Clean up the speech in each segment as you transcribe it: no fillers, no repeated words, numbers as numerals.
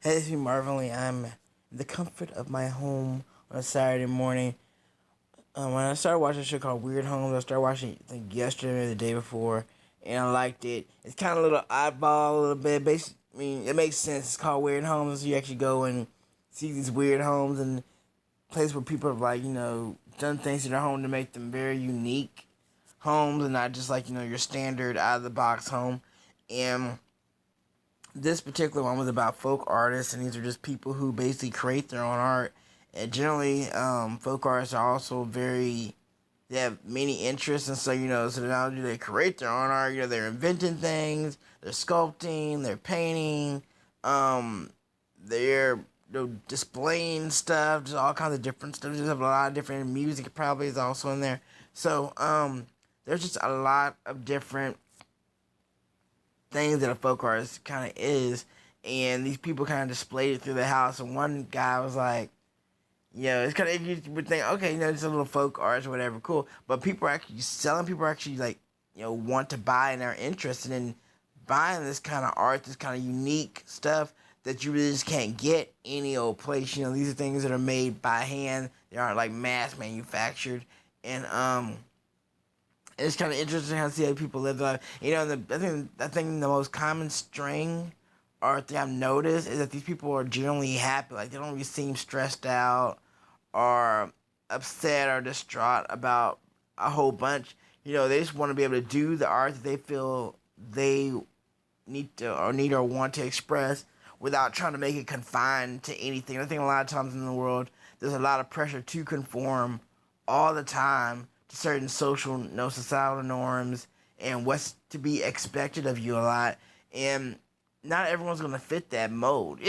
Hey, it's me, Marvin. I'm in the comfort of my home on a Saturday morning. When I started watching a show called Weird Homes, I started watching it, I think, yesterday or the day before, and I liked it. It's kind of a little oddball, a little bit. Basically, I mean, it makes sense. It's called Weird Homes. You actually go and see these weird homes and places where people have, like, done things to their home to make them very unique homes and not just like, your standard out of the box home. And this particular one was about folk artists, and these are just people who basically create their own art. And generally, folk artists are also they have many interests, and so so not only do they create their own art, they're inventing things, they're sculpting, they're painting, um, they're displaying stuff, just all kinds of different stuff. Just have a lot of different music probably is also in there. So there's just a lot of different things that a folk artist kind of is, and these people kind of displayed it through the house. And one guy was like, it's kind of, you would think, okay, it's a little folk art or whatever, cool. But people are actually selling. People are actually like, want to buy and are interested in buying this kind of art, this kind of unique stuff that you really just can't get any old place. These are things that are made by hand. They aren't like mass manufactured, and it's kind of interesting how to see how people live their life. I think the most common string or thing I've noticed is that these people are generally happy. Like, they don't really seem stressed out or upset or distraught about a whole bunch. They just want to be able to do the art that they feel they need or want to express without trying to make it confined to anything. I think a lot of times in the world, there's a lot of pressure to conform all the time to certain social, societal norms and what's to be expected of you a lot. And not everyone's gonna fit that mold.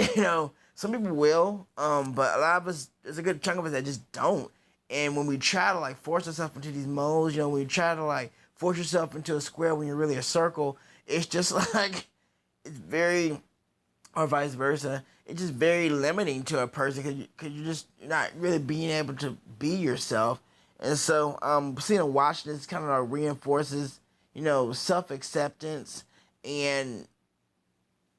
Some people will, but a lot of us, there's a good chunk of us that just don't. And when we try to like force ourselves into these molds, when we try to like force yourself into a square when you're really a circle, it's just like it's very, or vice versa. It's just very limiting to a person because you're not really being able to be yourself. And so, seeing and watching this kind of like reinforces, self acceptance and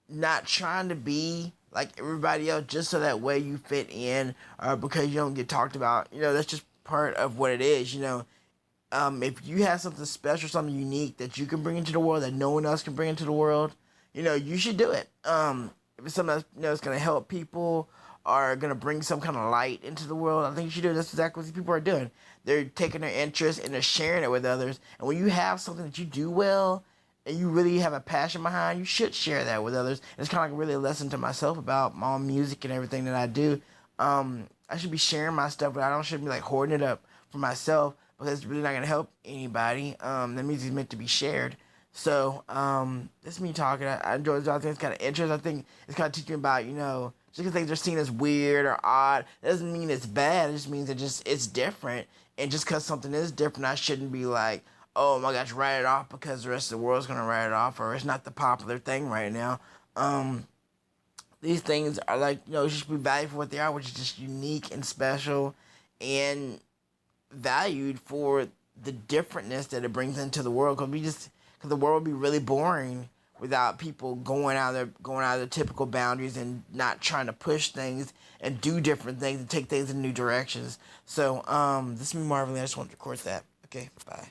not trying to be like everybody else just so that way you fit in or because you don't get talked about. That's just part of what it is. If you have something special, something unique that you can bring into the world that no one else can bring into the world, you should do it. If it's something that's going to help people or going to bring some kind of light into the world, I think you should do it. That's exactly what these people are doing. They're taking their interest and they're sharing it with others. And when you have something that you do well and you really have a passion behind, you should share that with others. And it's kind of like really a lesson to myself about my own music and everything that I do. I should be sharing my stuff, but I don't should be like hoarding it up for myself because it's really not gonna help anybody. The music is meant to be shared. So this is me talking. I enjoy this. I think it's kind of interesting. I think it's kind of teaching about just because things are seen as weird or odd, that doesn't mean it's bad. It just means it's different. And just because something is different, I shouldn't be like, oh my gosh, write it off because the rest of the world's gonna write it off, or it's not the popular thing right now. These things are like, should be valued for what they are, which is just unique and special, and valued for the differentness that it brings into the world. Because the world would be really boring without people going out of their typical boundaries and not trying to push things and do different things and take things in new directions. So this is me, Marvin. I just wanted to record that. Okay, bye.